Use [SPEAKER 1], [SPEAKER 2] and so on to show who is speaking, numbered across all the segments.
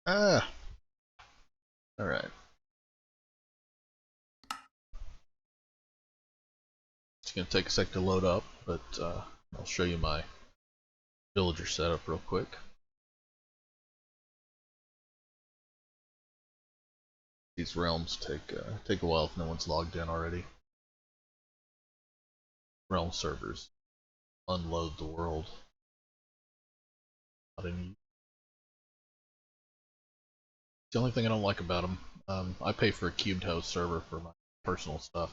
[SPEAKER 1] Ah, all right. It's gonna take a sec to load up, but I'll show you my villager setup real quick. These realms take a while if no one's logged in already. Realm servers unload the world. Not any. The only thing I don't like about them, I pay for a cubed host server for my personal stuff,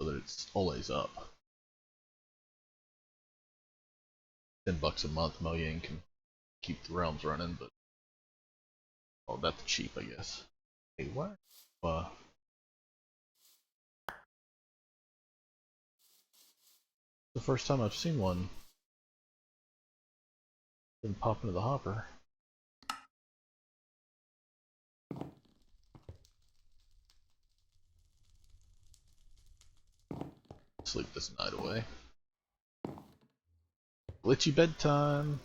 [SPEAKER 1] so that it's always up. $10 a month, Mojang can keep the realms running, but oh, that's cheap, I guess. Hey, what? The first time I've seen one didn't pop into the hopper. Sleep this night away. Glitchy bedtime.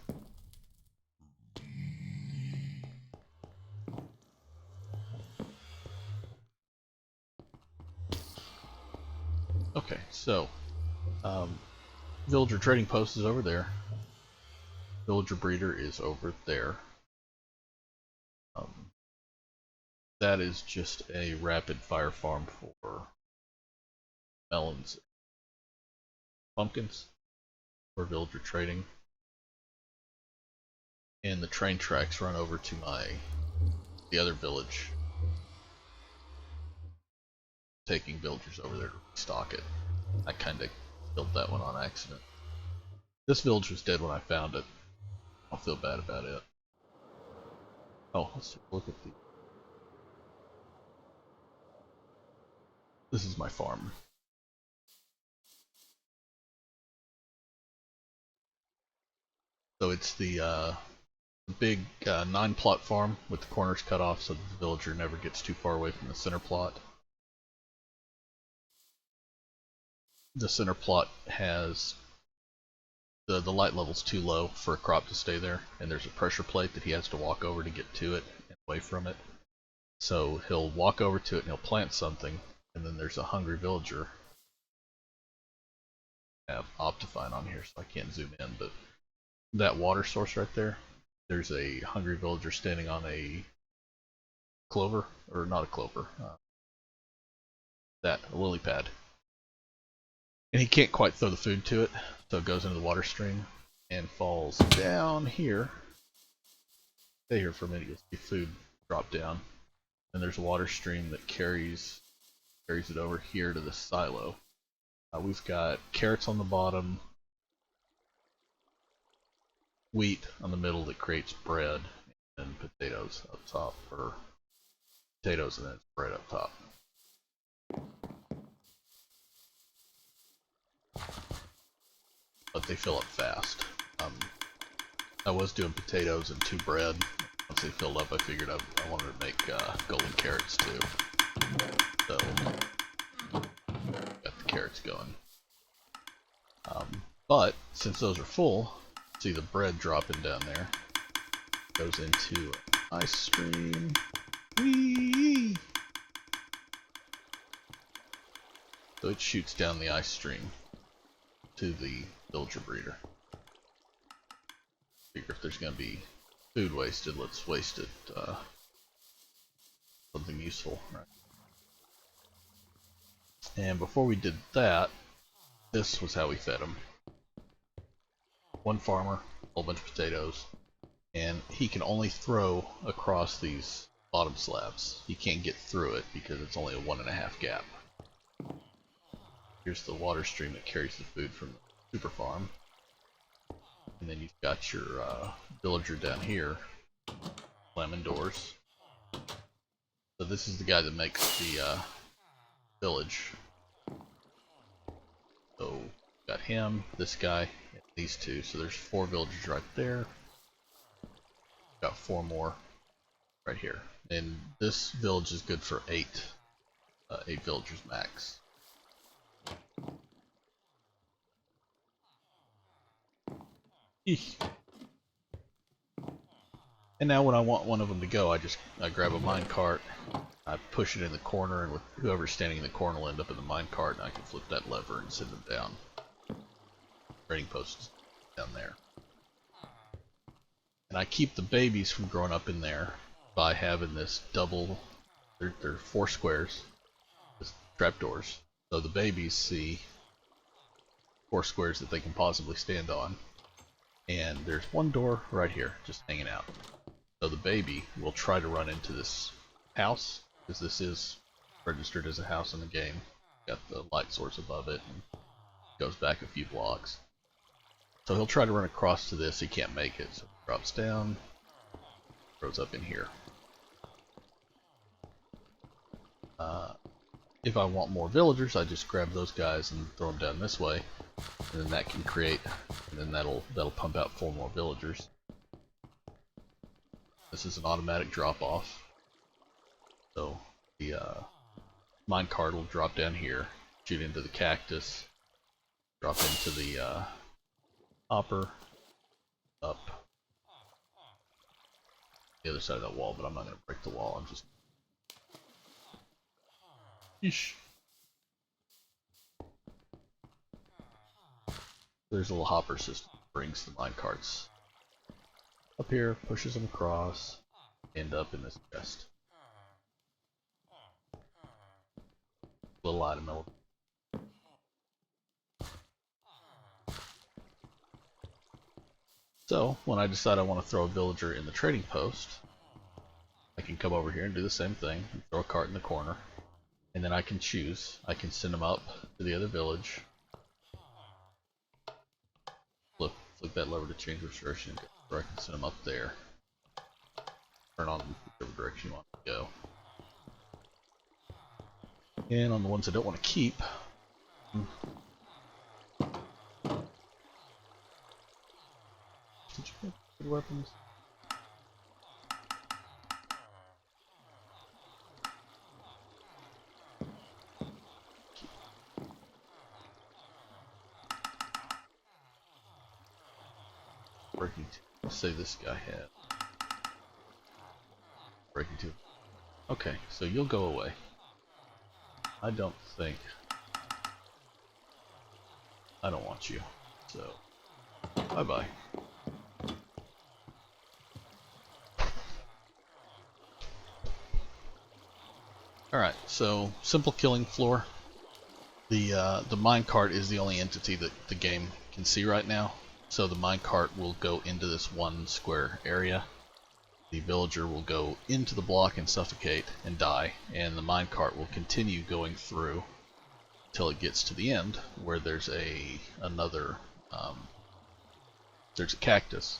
[SPEAKER 1] Okay, so villager trading post is over there. Villager breeder is over there. That is just a rapid fire farm for melons, pumpkins, for villager trading. And the train tracks run over to the other village, taking villagers over there to restock it. I kinda killed that one on accident. This village was dead when I found it. I'll feel bad about it. Oh, let's take a look at the. This is my farm. So it's the big 9-plot farm with the corners cut off so that the villager never gets too far away from the center plot. The center plot has the light level's too low for a crop to stay there, and there's a pressure plate that he has to walk over to get to it and away from it. So he'll walk over to it and he'll plant something, and then there's a hungry villager. I have Optifine on here, so I can't zoom in, but that water source right there, there's a hungry villager standing on a clover, or not a clover, a lily pad. And he can't quite throw the food to it, so it goes into the water stream and falls down here. Stay here for a minute, you'll see food drop down. And there's a water stream that carries it over here to the silo. We've got carrots on the bottom, wheat on the middle that creates bread, and potatoes up top, or potatoes and then bread up top. But they fill up fast. I was doing potatoes and 2 bread. Once they filled up, I figured I wanted to make golden carrots too. So, got the carrots going. But, since those are full, see the bread dropping down there. Goes into an ice stream. Whee! So it shoots down the ice stream to the villager breeder. Figure if there's going to be food wasted, let's waste it something useful. Right? And before we did that, this was how we fed him. One farmer, a whole bunch of potatoes, and he can only throw across these bottom slabs. He can't get through it because it's only a 1.5 gap. Here's the water stream that carries the food from the super farm. And then you've got your villager down here, slamming doors. So this is the guy that makes the village. So got him, this guy, and these two. So there's 4 villagers right there. Got 4 more right here. And this village is good for 8 villagers max. Eesh. And now when I want one of them to go, I grab a mine cart, I push it in the corner, and with whoever's standing in the corner will end up in the mine cart, and I can flip that lever and send them down. Trading posts down there. And I keep the babies from growing up in there by having this double, they're 4 squares, with trapdoors. So the babies see 4 squares that they can possibly stand on. And there's one door right here, just hanging out. So the baby will try to run into this house, because this is registered as a house in the game. Got the light source above it, and goes back a few blocks. So he'll try to run across to this, he can't make it, so he drops down, throws up in here. If I want more villagers, I just grab those guys and throw them down this way, and then that can create, and then that'll pump out 4 more villagers. This is an automatic drop off, so the mine cart will drop down here, shoot into the cactus, drop into the hopper, up the other side of that wall, but I'm not going to break the wall, I'm just... Yeesh. There's a little hopper system that brings the mine carts up here, pushes them across, end up in this chest. Little item element. So, when I decide I want to throw a villager in the trading post, I can come over here and do the same thing, and throw a cart in the corner, and then I can choose. I can send them up to the other village. Flip that lever to change which direction, or I can send them up there. Turn on whichever direction you want to go. And on the ones I don't want to keep, did you get good weapons? Breaking 2. Let's say this guy had breaking 2. Okay, so you'll go away. I don't want you. So, bye-bye. Alright, so simple killing floor. The minecart is the only entity that the game can see right now. So the minecart will go into this 1 square area. The villager will go into the block and suffocate and die, and the minecart will continue going through until it gets to the end, where there's another there's a cactus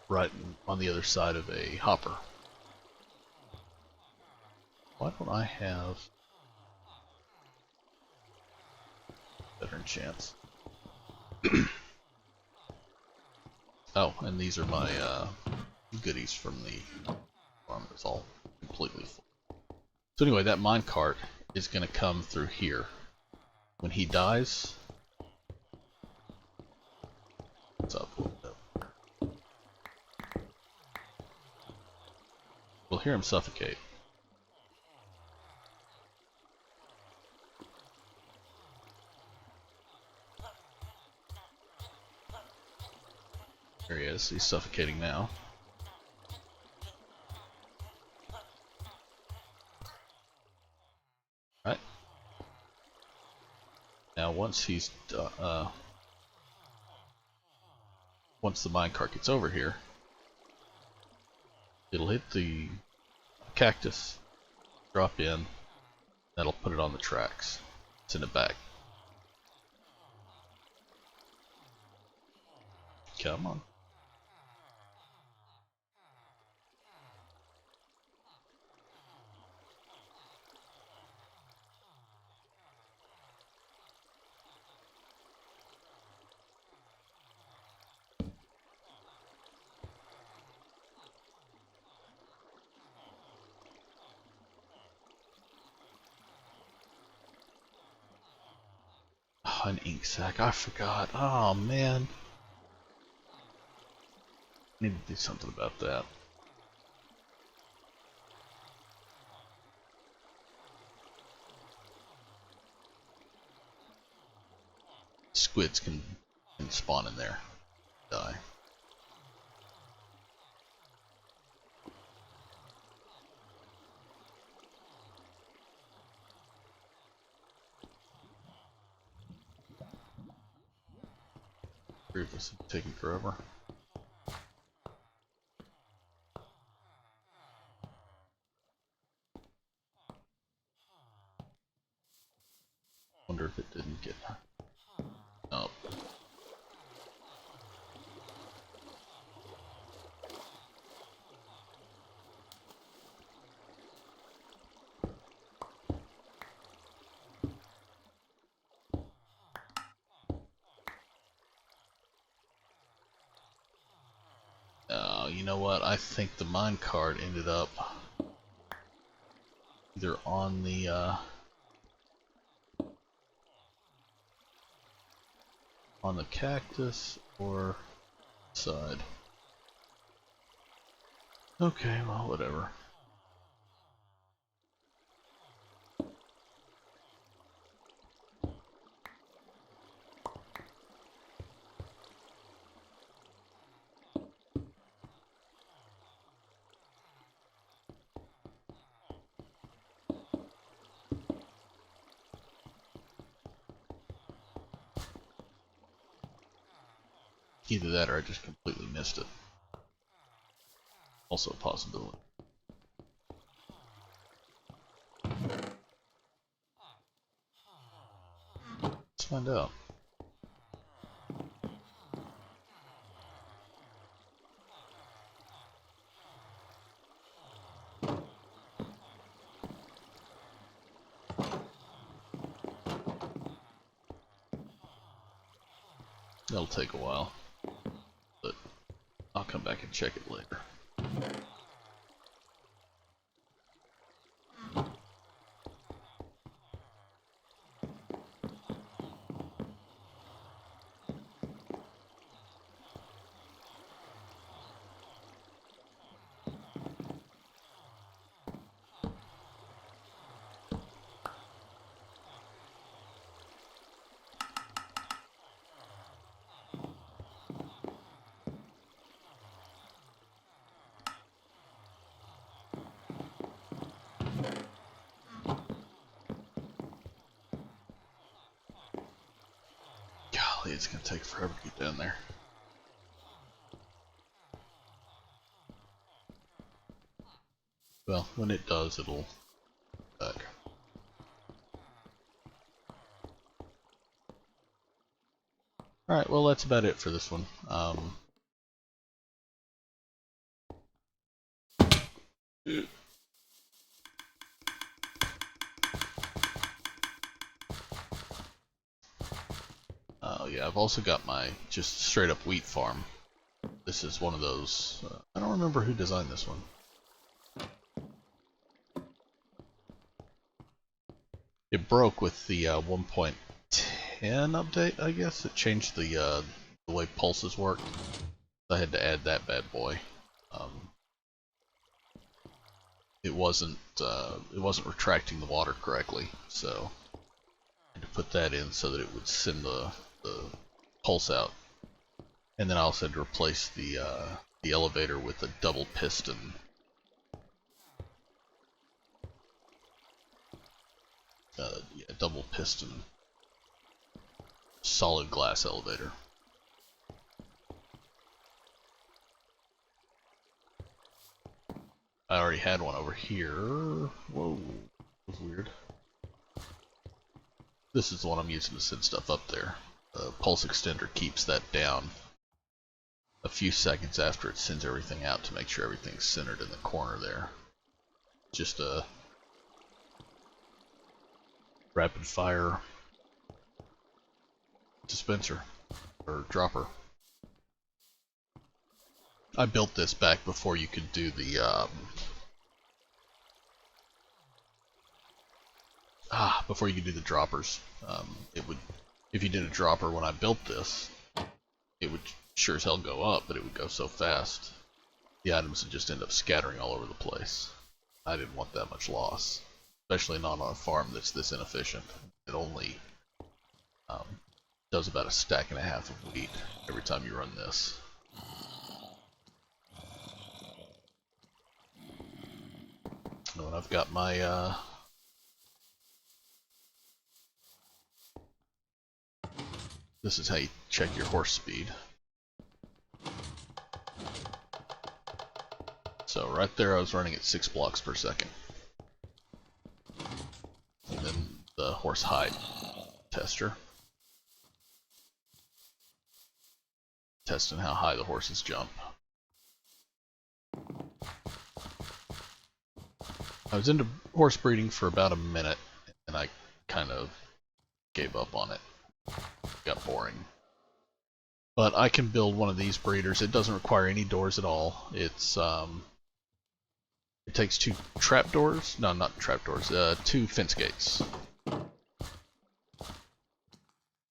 [SPEAKER 1] right on the other side of a hopper. Why don't I have better chance? Oh, and these are my goodies from the farm. It's all completely full. So anyway, that minecart is going to come through here. When he dies, what's up a little bit? We'll hear him suffocate. There he is. He's suffocating now. Right. Now, once he's once the minecart gets over here, it'll hit the cactus, drop in. That'll put it on the tracks. Send it back. Come on. Oh, an ink sac. I forgot. Oh man. I need to do something about that. squids can spawn in there, die. This is taking forever. Wonder if it didn't get. Oh. You know what? I think the mine cart ended up either on the cactus or side. Okay, well, whatever. Either that or I just completely missed it. Also a possibility. Let's find out. That'll take a while, but I'll come back and check it later. Golly, it's gonna take forever to get down there. Well, when it does, it'll back. Alright, well that's about it for this one. Yeah, I've also got my just straight up wheat farm. This is one of those, I don't remember who designed this one. It broke with the 1.10 update, I guess. It changed the way pulses work. I had to add that bad boy. It wasn't retracting the water correctly, so I had to put that in so that it would send the pulse out. And then I also had to replace the elevator with a double piston. Yeah, double piston solid glass elevator. I already had one over here. Whoa, that was weird. This is the one I'm using to send stuff up there. The pulse extender keeps that down a few seconds after it sends everything out to make sure everything's centered in the corner there. Just a rapid fire dispenser or dropper. I built this back before you could do the before you could do the droppers. It would, if you did a dropper when I built this, it would sure as hell go up, but it would go so fast the items would just end up scattering all over the place. I didn't want that much loss, especially not on a farm that's this inefficient. It only Does about a stack and a half of wheat every time you run this. And when I've got my this is how you check your horse speed. So right there I was running at 6 blocks per second. And then the horse height tester. Testing how high the horses jump. I was into horse breeding for about a minute, and I kind of gave up on it. Got boring. But I can build one of these breeders. It doesn't require any doors at all. It's it takes 2 trapdoors. No, not trapdoors. 2 fence gates.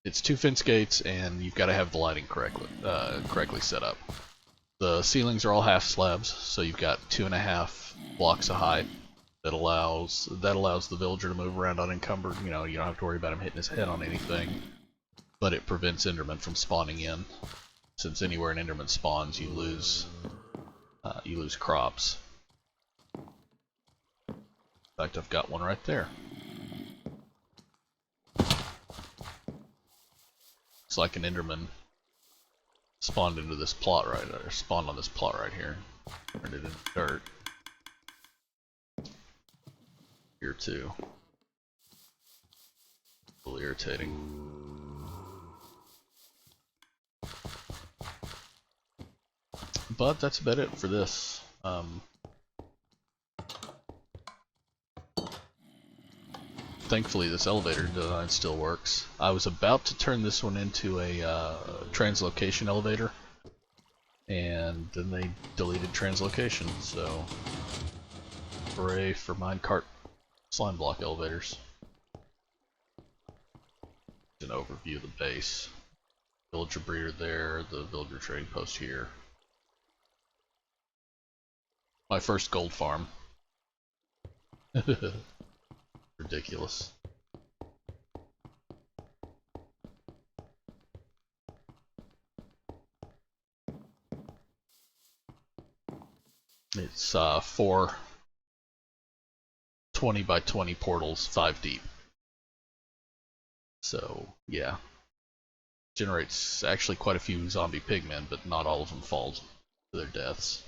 [SPEAKER 1] It's 2 fence gates, and you've got to have the lighting correctly set up. The ceilings are all half slabs, so you've got 2.5 blocks of height. That allows the villager to move around unencumbered. You know, you don't have to worry about him hitting his head on anything. But it prevents Endermen from spawning in. Since anywhere an Enderman spawns, you lose crops. In fact, I've got one right there. It's like an Enderman spawned into this plot spawned on this plot right here. Turned it into dirt. Here too. A little irritating. But that's about it for this. Thankfully this elevator design still works. I was about to turn this one into a translocation elevator, and then they deleted translocation, so hooray for minecart slime block elevators. An overview of the base. Villager breeder there, the villager trading post here. My first gold farm. Ridiculous. It's 4 20 by 20 portals, 5 deep. So, yeah. Generates actually quite a few zombie pigmen, but not all of them fall to their deaths.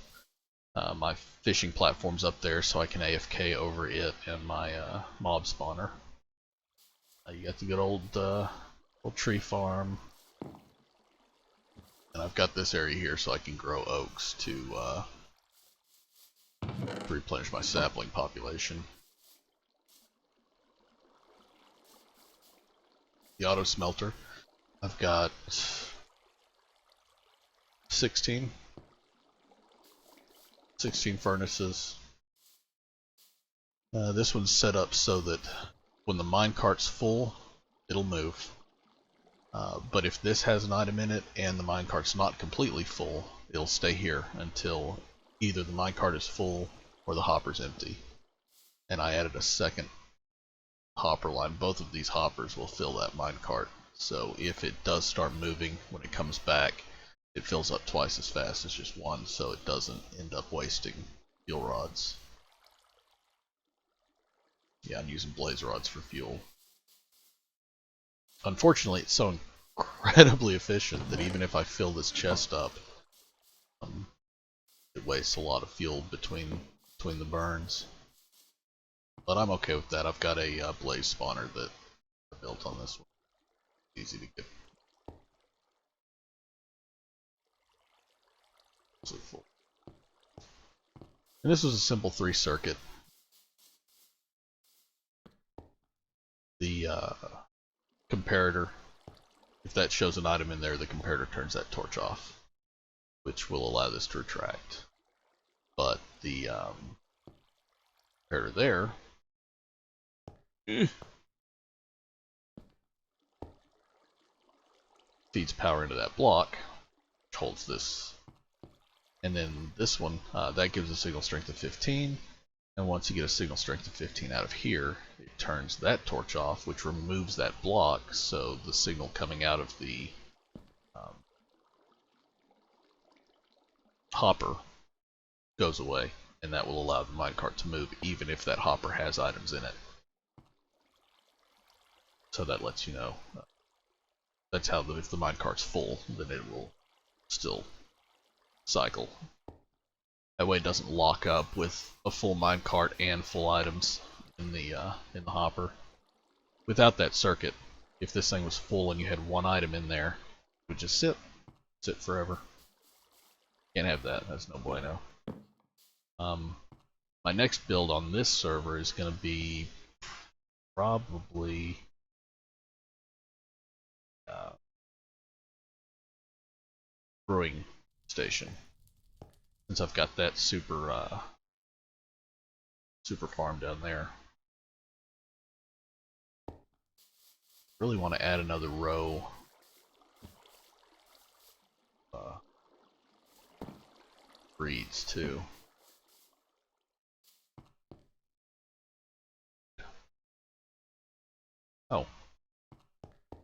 [SPEAKER 1] My fishing platform's up there, so I can AFK over it and my mob spawner. You got the good old tree farm, and I've got this area here so I can grow oaks to replenish my sapling population. The auto smelter, I've got 16 furnaces. This one's set up so that when the minecart's full, it'll move. But if this has an item in it and the minecart's not completely full, it'll stay here until either the minecart is full or the hopper's empty. And I added a second hopper line. Both of these hoppers will fill that minecart. So if it does start moving, when it comes back, it fills up twice as fast as just one, so it doesn't end up wasting fuel rods. Yeah, I'm using blaze rods for fuel. Unfortunately, it's so incredibly efficient that even if I fill this chest up, it wastes a lot of fuel between the burns. But I'm okay with that. I've got a blaze spawner that I built on this one. Easy to get. And this was a simple 3 circuit. The comparator, if that shows an item in there, the comparator turns that torch off, which will allow this to retract. But the comparator there feeds power into that block, which holds this. And then this one, that gives a signal strength of 15, And once you get a signal strength of 15 out of here, it turns that torch off, which removes that block, so the signal coming out of the hopper goes away, and that will allow the minecart to move even if that hopper has items in it. So that lets you know. That's how if the minecart's full, then it will still cycle. That way it doesn't lock up with a full minecart and full items in the hopper. Without that circuit, if this thing was full and you had one item in there, it would just sit forever. Can't have that. That's no bueno. My next build on this server is going to be probably brewing station, since I've got that super farm down there. Really want to add another row breeds too. Oh,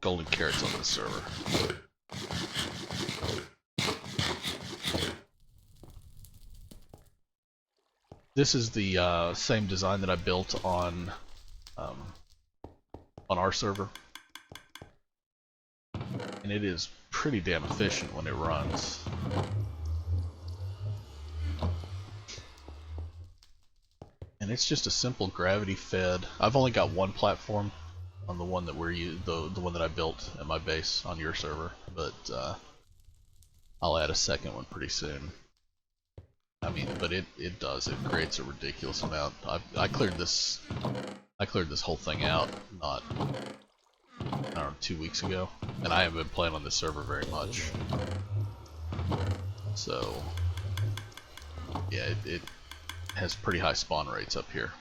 [SPEAKER 1] golden carrots on this server. This is the same design that I built on our server, and it is pretty damn efficient when it runs. And it's just a simple gravity fed. I've only got one platform on the one that the one that I built at my base on your server, but I'll add a second one pretty soon. I mean, but it creates a ridiculous amount. I cleared this whole thing out I don't know, 2 weeks ago, and I haven't been playing on this server very much. So yeah, it has pretty high spawn rates up here.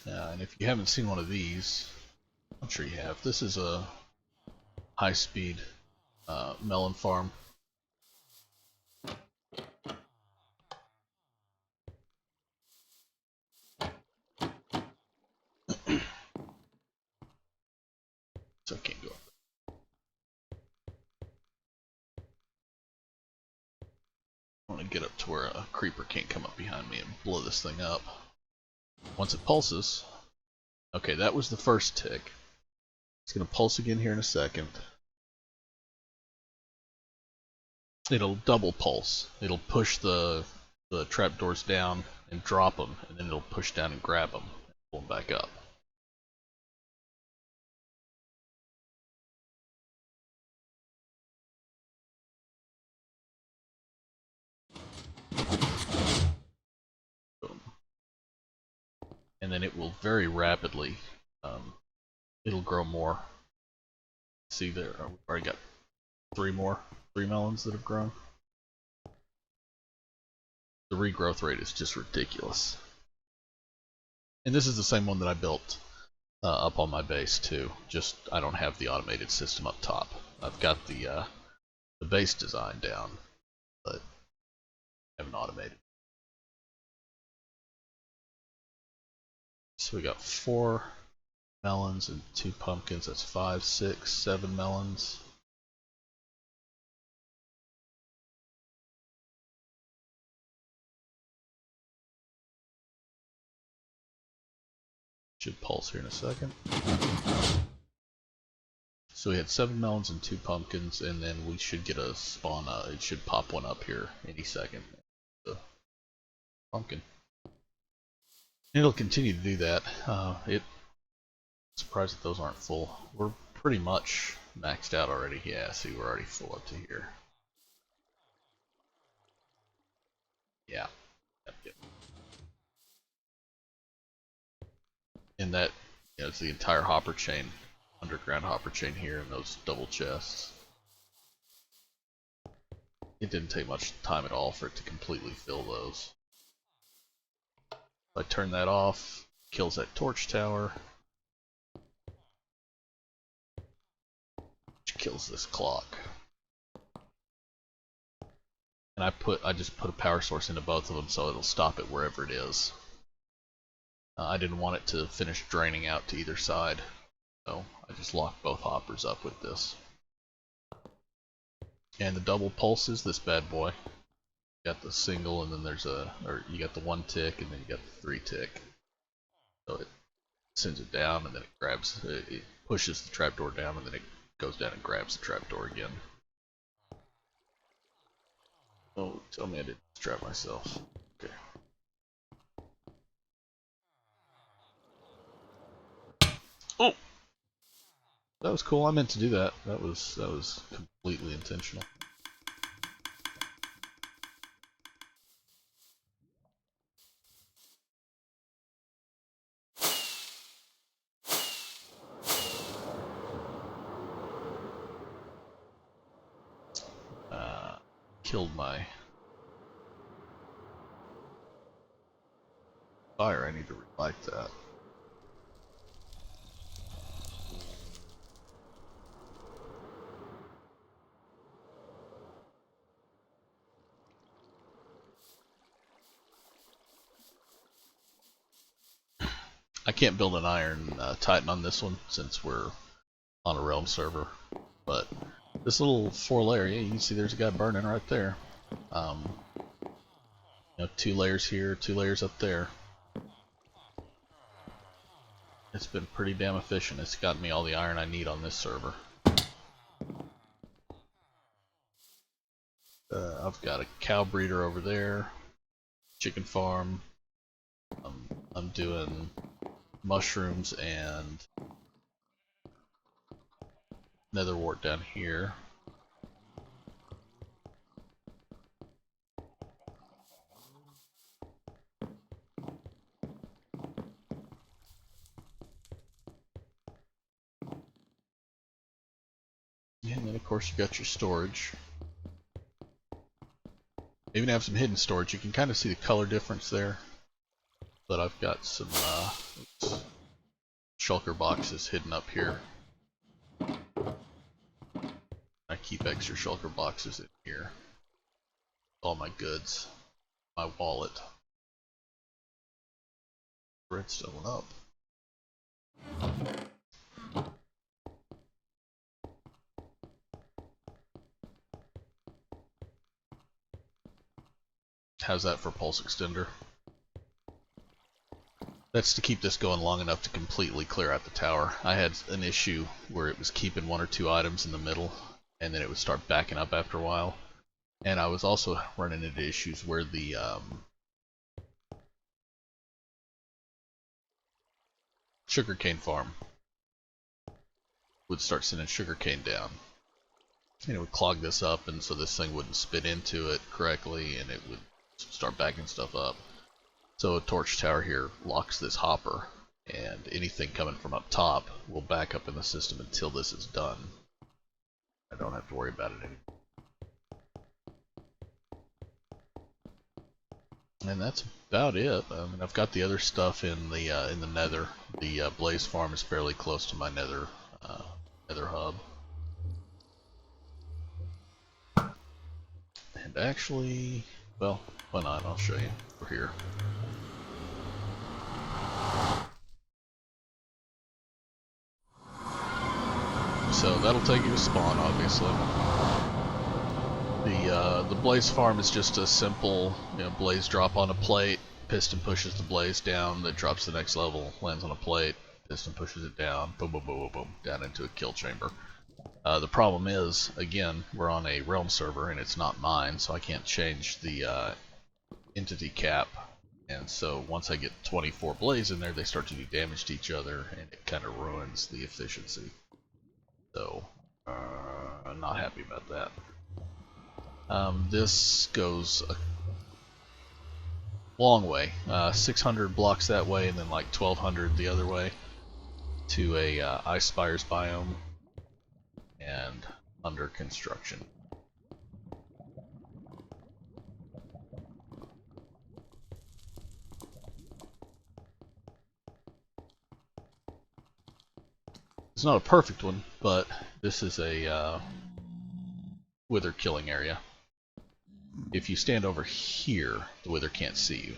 [SPEAKER 1] And if you haven't seen one of these, I'm sure you have. This is a high-speed melon farm. So I can't go up. I want to get up to where a creeper can't come up behind me and blow this thing up. Once it pulses, okay, that was the first tick. It's going to pulse again here in a second. It'll double pulse. It'll push the trapdoors down and drop them, and then it'll push down and grab them and pull them back up. Boom. And then it will very rapidly, it'll grow more. See there, we've already got three melons that have grown. The regrowth rate is just ridiculous. And this is the same one that I built up on my base too. Just I don't have the automated system up top. I've got the base design down, but I haven't automated. So we got 4 melons and 2 pumpkins. That's 5, 6, 7 melons. Should pulse here in a second. So we had 7 melons and 2 pumpkins, and then we should get a spawn. It should pop one up here any second. The pumpkin. And it'll continue to do that. I'm surprised that those aren't full. We're pretty much maxed out already. Yeah, see, we're already full up to here. Yeah. Yep. And that, it's the entire hopper chain, underground hopper chain here, and those double chests. It didn't take much time at all for it to completely fill those. If I turn that off, kills that torch tower. which kills this clock. And I just put a power source into both of them so it'll stop it wherever it is. I didn't want it to finish draining out to either side, so I just locked both hoppers up with this. And the double pulses, this bad boy. You got the single, and then you got the 1 tick, and then you got the 3 tick. So it sends it down, and then it pushes the trapdoor down, and then it goes down and grabs the trapdoor again. Oh, tell me I didn't trap myself. Okay. Oh, that was cool. I meant to do that. That was completely intentional. Killed my fire. I need to relight that. I can't build an iron titan on this one since we're on a realm server, but this little 4-layer, yeah, you can see there's a guy burning right there. You know, 2 layers here, 2 layers up there. It's been pretty damn efficient. It's gotten me all the iron I need on this server. I've got a cow breeder over there, chicken farm. I'm doing mushrooms and nether wart down here. And then of course you got your storage. Even have some hidden storage. You can kind of see the color difference there. But I've got some shulker boxes hidden up here. I keep extra shulker boxes in here. All my goods. My wallet. Redstone up. How's that for pulse extender? That's to keep this going long enough to completely clear out the tower. I had an issue where it was keeping 1 or 2 items in the middle, and then it would start backing up after a while. And I was also running into issues where the sugarcane farm would start sending sugarcane down. And it would clog this up, and so this thing wouldn't spit into it correctly, and it would start backing stuff up. So a torch tower here locks this hopper, and anything coming from up top will back up in the system until this is done. I don't have to worry about it anymore. And that's about it. I mean, I've got the other stuff in the nether. The blaze farm is fairly close to my nether hub. And actually, well, why not? I'll show you. We're here. So that'll take you to spawn, obviously. The blaze farm is just a simple, blaze drop on a plate. Piston pushes the blaze down, that drops the next level, lands on a plate. Piston pushes it down, boom, boom, boom, boom, boom, down into a kill chamber. The problem is, again, we're on a realm server and it's not mine, so I can't change the entity cap. And so once I get 24 blaze in there, they start to do damage to each other, and it kind of ruins the efficiency. So, I'm not happy about that. This goes a long way, 600 blocks that way, and then like 1200 the other way, to a ice spires biome, and under construction. It's not a perfect one, but this is a wither killing area. If you stand over here, the wither can't see you.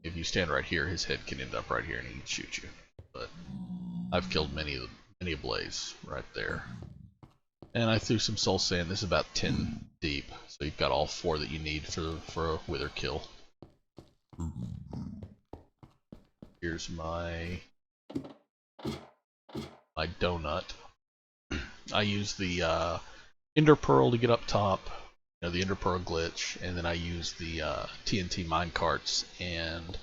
[SPEAKER 1] If you stand right here, his head can end up right here and he can shoot you. But I've killed many a blaze right there. And I threw some soul sand. This is about 10 deep, so you've got all 4 that you need for a wither kill. Here's my donut. I use the Ender Pearl to get up top, the Ender Pearl glitch, and then I use the TNT minecarts and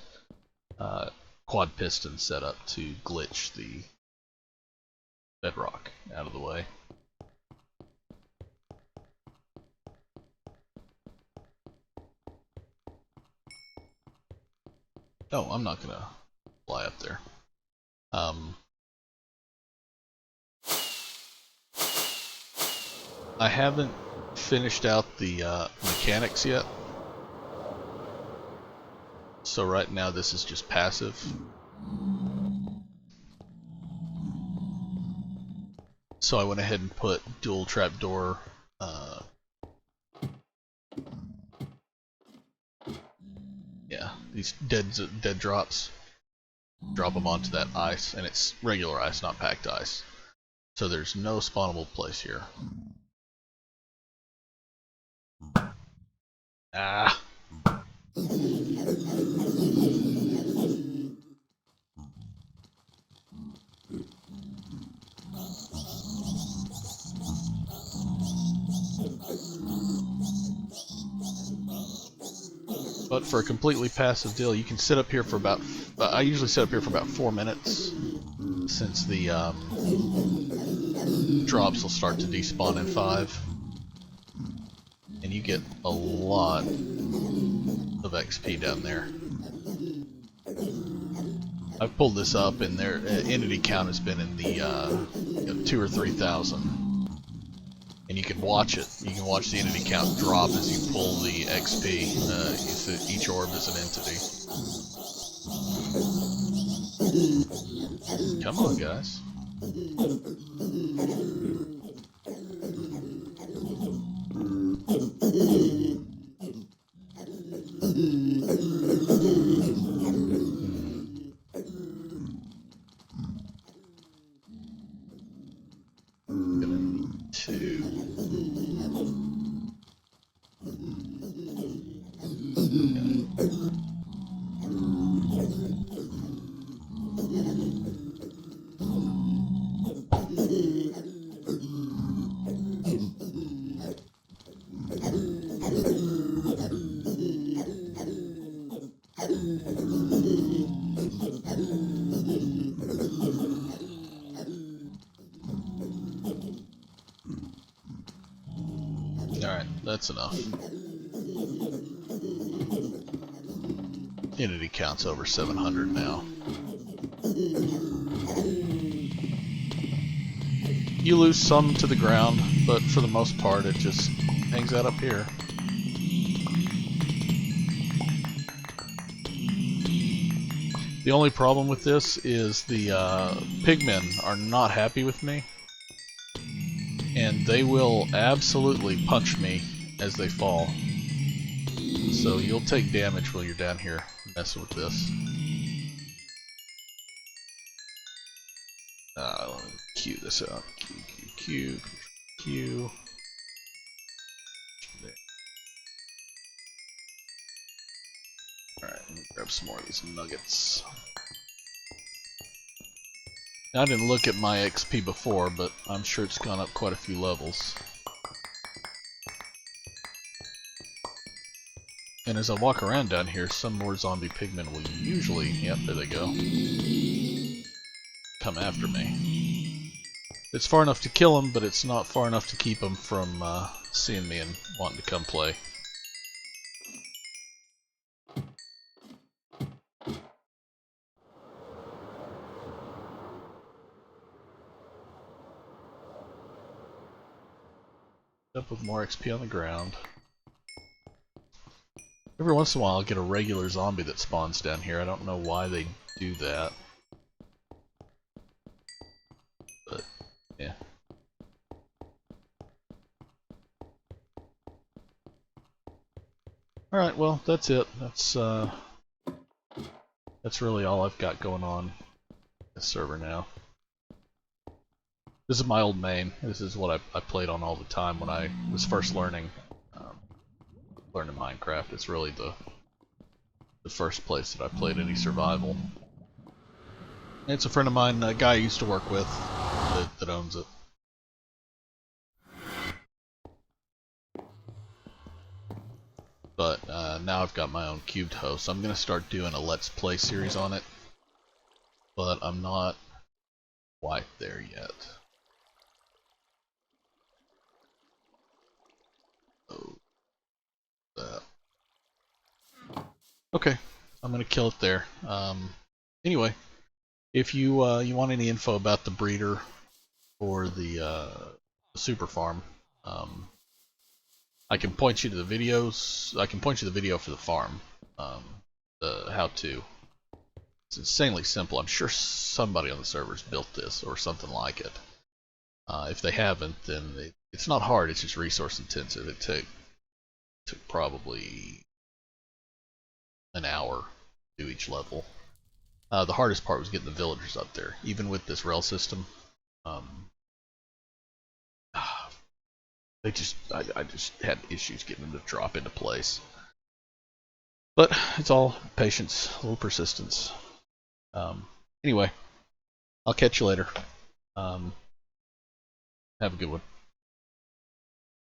[SPEAKER 1] quad piston setup to glitch the bedrock out of the way. Oh, I'm not gonna fly up there. I haven't finished out the mechanics yet. So right now this is just passive. So I went ahead and put dual trapdoor these dead drops. Drop them onto that ice, and it's regular ice, not packed ice. So there's no spawnable place here. Ah! But for a completely passive deal, you can sit up here for about, I usually sit up here for about 4 minutes, since the drops will start to despawn in 5. And you get a lot of XP down there. I've pulled this up, and their entity count has been in the 2,000 or 3,000. And you can watch it. You can watch the entity count drop as you pull the XP. Each orb is an entity. Come on, guys. Alright, that's enough. Entity count's over 700 now. You lose some to the ground, but for the most part it just hangs out up here. The only problem with this is the pigmen are not happy with me, and they will absolutely punch me as they fall. So you'll take damage while you're down here messing with this. Let me queue this out. Q. There. Alright, let me grab some more of these nuggets. Now, I didn't look at my XP before, but I'm sure it's gone up quite a few levels. And as I walk around down here, some more zombie pigmen will usually, yep, there they go, come after me. It's far enough to kill them, but it's not far enough to keep them from seeing me and wanting to come play. Up with more XP on the ground. Every once in a while I'll get a regular zombie that spawns down here. I don't know why they do that. But All right, well, that's it. That's really all I've got going on this server now. This is my old main. This is what I played on all the time when I was first learning Minecraft. It's really the first place that I played any survival. And it's a friend of mine, a guy I used to work with, that owns it. But now I've got my own cubed host, so I'm going to start doing a Let's Play series on it. But I'm not quite there yet. Oh, that. Okay, I'm going to kill it there. Anyway, if you you want any info about the breeder or the super farm, I can point you to the videos. I can point you to the video for the farm, the how-to. It's insanely simple. I'm sure somebody on the servers built this or something like it. If they haven't, then it's not hard. It's just resource intensive. It took probably an hour to do each level. The hardest part was getting the villagers up there, even with this rail system. I just had issues getting them to drop into place. But it's all patience, a little persistence. Anyway, I'll catch you later. Have a good one.